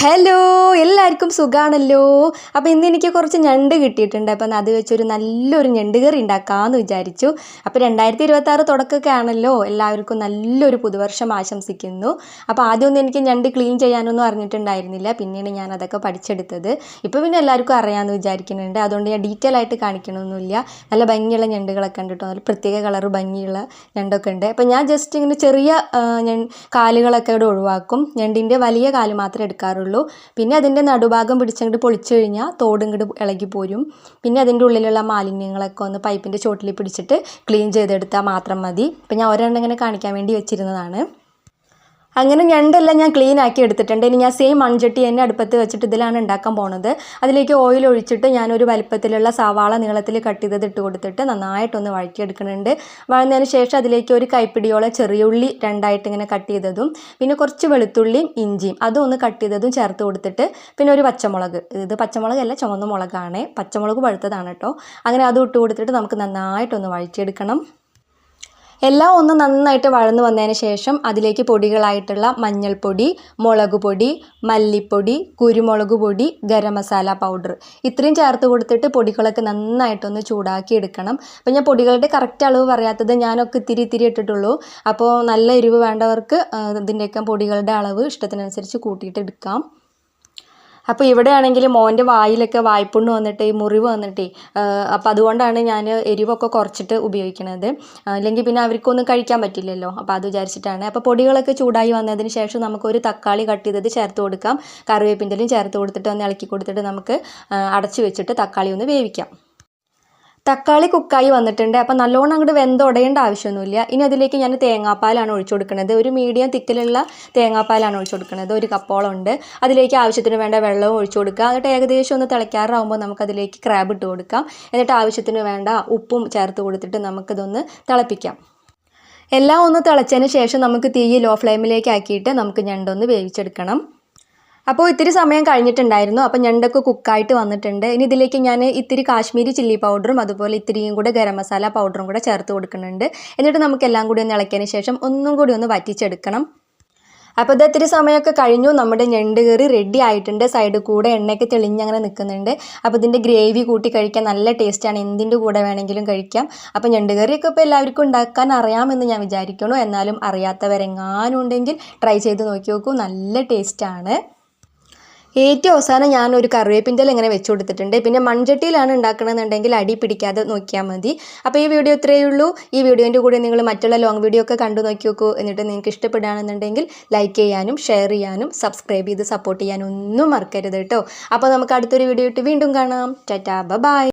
Hello, എല്ലാവർക്കും സുഖമാണല്ലോ. അപ്പോൾ ഇന്ന് എനിക്ക് കുറച്ച് ഞണ്ട് കിട്ടിയിട്ടുണ്ട്. അപ്പം അത് വെച്ചൊരു നല്ലൊരു ഞണ്ട് കറി ഉണ്ടാക്കാമെന്ന് വിചാരിച്ചു. അപ്പോൾ 2026 തുടക്കമൊക്കെ ആണല്ലോ, എല്ലാവർക്കും നല്ലൊരു പുതുവർഷം ആശംസിക്കുന്നു. അപ്പോൾ ആദ്യമൊന്നും എനിക്ക് ഞണ്ട് ക്ലീൻ ചെയ്യാനൊന്നും അറിഞ്ഞിട്ടുണ്ടായിരുന്നില്ല, പിന്നീട് ഞാൻ അതൊക്കെ പഠിച്ചെടുത്തത്. ഇപ്പോൾ പിന്നെ എല്ലാവർക്കും അറിയാമെന്ന് വിചാരിക്കുന്നുണ്ട്, അതുകൊണ്ട് ഞാൻ ഡീറ്റെയിൽ ആയിട്ട് കാണിക്കണമെന്നില്ല. നല്ല ഭംഗിയുള്ള ഞണ്ടുകളൊക്കെ ഉണ്ട് കേട്ടോ, നല്ല പ്രത്യേക കളർ ഭംഗിയുള്ള ഞണ്ടൊക്കെ ഉണ്ട്. അപ്പോൾ ഞാൻ ജസ്റ്റ് ഇങ്ങനെ ചെറിയ കാലുകളൊക്കെ ഇവിടെ ഒഴിവാക്കും. ഞണ്ടിൻ്റെ വലിയ കാല് മാത്രമേ എടുക്കാറുള്ളൂ. പിന്നെ അതിൻ്റെ നടുഭാഗം പിടിച്ചങ്ങോട്ട് പൊളിച്ചു കഴിഞ്ഞാൽ തോട് ഇങ്ങോട്ട് ഇളകി പോരും. പിന്നെ അതിൻ്റെ ഉള്ളിലുള്ള മാലിന്യങ്ങളൊക്കെ ഒന്ന് പൈപ്പിൻ്റെ ചോട്ടിൽ പിടിച്ചിട്ട് ക്ലീൻ ചെയ്തെടുത്താൽ മാത്രം മതി. ഇപ്പം ഞാൻ ഒരെണ്ണം ഇങ്ങനെ കാണിക്കാൻ വേണ്ടി വെച്ചിരുന്നതാണ്. അങ്ങനെ ഞണ്ടെല്ലാം ഞാൻ ക്ലീൻ ആക്കി എടുത്തിട്ടുണ്ട്. ഇനി ഞാൻ സെയിം മൺചട്ടി തന്നെ അടുപ്പത്ത് വെച്ചിട്ട് ഇതിലാണ് ഉണ്ടാക്കാൻ പോണത്. അതിലേക്ക് ഓയിൽ ഒഴിച്ചിട്ട് ഞാനൊരു വലിപ്പത്തിലുള്ള സവാള നീളത്തിൽ കട്ട് ചെയ്തത് ഇട്ട് കൊടുത്തിട്ട് നന്നായിട്ടൊന്ന് വഴറ്റിയെടുക്കുന്നുണ്ട്. വഴന്നതിന് ശേഷം അതിലേക്ക് ഒരു കൈപ്പിടിയോളം ചെറിയുള്ളി രണ്ടായിട്ട് ഇങ്ങനെ കട്ട് ചെയ്തതും പിന്നെ കുറച്ച് വെളുത്തുള്ളിയും ഇഞ്ചിയും അതും ഒന്ന് കട്ട് ചെയ്തതും ചേർത്ത് കൊടുത്തിട്ട് പിന്നെ ഒരു പച്ചമുളക്, ഇത് പച്ചമുളകല്ല ചുവന്ന മുളകാണ്, പച്ചമുളക് പഴുത്തതാണ് കേട്ടോ. അങ്ങനെ അതും ഇട്ട് കൊടുത്തിട്ട് നമുക്ക് നന്നായിട്ടൊന്ന് വഴറ്റിയെടുക്കണം. എല്ലാം ഒന്ന് നന്നായിട്ട് വഴന്നു വന്നതിന് ശേഷം അതിലേക്ക് പൊടികളായിട്ടുള്ള മഞ്ഞൾപ്പൊടി, മുളക് പൊടി, മല്ലിപ്പൊടി, കുരുമുളക് പൊടി, ഗരം മസാല പൗഡർ ഇത്രയും ചേർത്ത് കൊടുത്തിട്ട് പൊടികളൊക്കെ നന്നായിട്ടൊന്ന് ചൂടാക്കി എടുക്കണം. അപ്പോൾ ഞാൻ പൊടികളുടെ കറക്റ്റ് അളവ് പറയാത്തത്, ഞാനൊക്കെ ഇത്തിരി ഇട്ടിട്ടുള്ളൂ. അപ്പോൾ നല്ല എരിവ് വേണ്ടവർക്ക് ഇതിൻ്റെയൊക്കെ പൊടികളുടെ അളവ് ഇഷ്ടത്തിനനുസരിച്ച് കൂട്ടിയിട്ട് എടുക്കാം. അപ്പോൾ ഇവിടെ ആണെങ്കിൽ മോൻ്റെ വായിലൊക്കെ വായ്പുണ്ണ് വന്നിട്ട് മുറിവ് വന്നിട്ടേ, അപ്പോൾ അതുകൊണ്ടാണ് ഞാൻ എരിവൊക്കെ കുറച്ചിട്ട് ഉപയോഗിക്കുന്നത്. അല്ലെങ്കിൽ പിന്നെ അവർക്കൊന്നും കഴിക്കാൻ പറ്റില്ലല്ലോ, അപ്പോൾ അത് വിചാരിച്ചിട്ടാണ്. അപ്പോൾ പൊടികളൊക്കെ ചൂടായി വന്നതിന് ശേഷം നമുക്കൊരു തക്കാളി കട്ട് ചെയ്തത് ചേർത്ത് കൊടുക്കാം. കറിവേപ്പിൻ്റെലും ചേർത്ത് കൊടുത്തിട്ട് ഒന്ന് ഇളക്കി കൊടുത്തിട്ട് നമുക്ക് അടച്ചു വെച്ചിട്ട് തക്കാളി ഒന്ന് വേവിക്കാം. തക്കാളി കുക്കായി വന്നിട്ടുണ്ട്. അപ്പം നല്ലോണം അങ്ങോട്ട് വെന്തുടയേണ്ട ആവശ്യമൊന്നുമില്ല. ഇനി അതിലേക്ക് ഞാൻ തേങ്ങാപ്പാലാണ് ഒഴിച്ചു കൊടുക്കുന്നത്. ഒരു മീഡിയം തിക്കിലുള്ള തേങ്ങാപ്പാലാണ് ഒഴിച്ചു കൊടുക്കുന്നത്. ഒരു കപ്പോളം ഉണ്ട്. അതിലേക്ക് ആവശ്യത്തിന് വേണ്ട വെള്ളവും ഒഴിച്ചു കൊടുക്കുക. എന്നിട്ട് ഏകദേശം ഒന്ന് തിളയ്ക്കാറാകുമ്പോൾ നമുക്കതിലേക്ക് ക്രാബ് ഇട്ട് കൊടുക്കാം. എന്നിട്ട് ആവശ്യത്തിന് വേണ്ട ഉപ്പും ചേർത്ത് കൊടുത്തിട്ട് നമുക്കിതൊന്ന് തിളപ്പിക്കാം. എല്ലാം ഒന്ന് തിളച്ചതിന് ശേഷം നമുക്ക് തീ ലോ ഫ്ലെയിമിലേക്ക് ആക്കിയിട്ട് നമുക്ക് ഞണ്ടൊന്ന് വേവിച്ചെടുക്കണം. അപ്പോൾ ഇത്തിരി സമയം കഴിഞ്ഞിട്ടുണ്ടായിരുന്നു. അപ്പോൾ ഞണ്ടൊക്കെ കുക്കായിട്ട് വന്നിട്ടുണ്ട്. ഇനി ഇതിലേക്ക് ഞാൻ ഇത്തിരി കാശ്മീരി ചില്ലി പൗഡറും അതുപോലെ ഇത്തിരിയും കൂടെ ഗരം മസാല പൗഡറും കൂടെ ചേർത്ത് കൊടുക്കുന്നുണ്ട്. എന്നിട്ട് നമുക്ക് എല്ലാം കൂടി ഒന്ന് ഇളക്കിയതിന് ശേഷം ഒന്നും കൂടി ഒന്ന് വറ്റിച്ചെടുക്കണം. അപ്പോൾ ഇത് ഇത്തിരി സമയമൊക്കെ കഴിഞ്ഞു. നമ്മുടെ ഞണ്ട് കറി റെഡി ആയിട്ടുണ്ട്. സൈഡിൽ കൂടെ എണ്ണയൊക്കെ തെളിഞ്ഞങ്ങനെ നിൽക്കുന്നുണ്ട്. അപ്പോൾ ഇതിൻ്റെ ഗ്രേവി കൂട്ടി കഴിക്കാൻ നല്ല ടേസ്റ്റാണ്. എന്തിൻ്റെ കൂടെ വേണമെങ്കിലും കഴിക്കാം. അപ്പോൾ ഞണ്ട് കറിയൊക്കെ ഇപ്പോൾ എല്ലാവർക്കും ഉണ്ടാക്കാൻ അറിയാമെന്ന് ഞാൻ വിചാരിക്കുന്നു. എന്നാലും അറിയാത്തവരെങ്ങാനും ഉണ്ടെങ്കിൽ ട്രൈ ചെയ്ത് നോക്കി നോക്കൂ, നല്ല ടേസ്റ്റാണ്. ഏറ്റവും അവസാനം ഞാനൊരു കറിവേപ്പിൻ്റെ ഇങ്ങനെ വെച്ച് കൊടുത്തിട്ടുണ്ട്. പിന്നെ മൺചട്ടിയിലാണ് ഉണ്ടാക്കണമെന്നുണ്ടെങ്കിൽ അടി പിടിക്കാതെ നോക്കിയാൽ മതി. അപ്പോൾ ഈ വീഡിയോ ഇത്രയേ ഉള്ളൂ. ഈ വീഡിയോൻ്റെ കൂടെ നിങ്ങൾ മറ്റുള്ള ലോങ് വീഡിയോ ഒക്കെ കണ്ടു നോക്കി നോക്കൂ. എന്നിട്ട് നിങ്ങൾക്ക് ഇഷ്ടപ്പെടുകയാണെന്നുണ്ടെങ്കിൽ ലൈക്ക് ചെയ്യാനും ഷെയർ ചെയ്യാനും സബ്സ്ക്രൈബ് ചെയ്ത് സപ്പോർട്ട് ചെയ്യാനും ഒന്നും മറക്കരുത് കേട്ടോ. അപ്പോൾ നമുക്ക് അടുത്തൊരു വീഡിയോ ഇട്ട് വീണ്ടും കാണാം. ടാറ്റാ, ബൈ.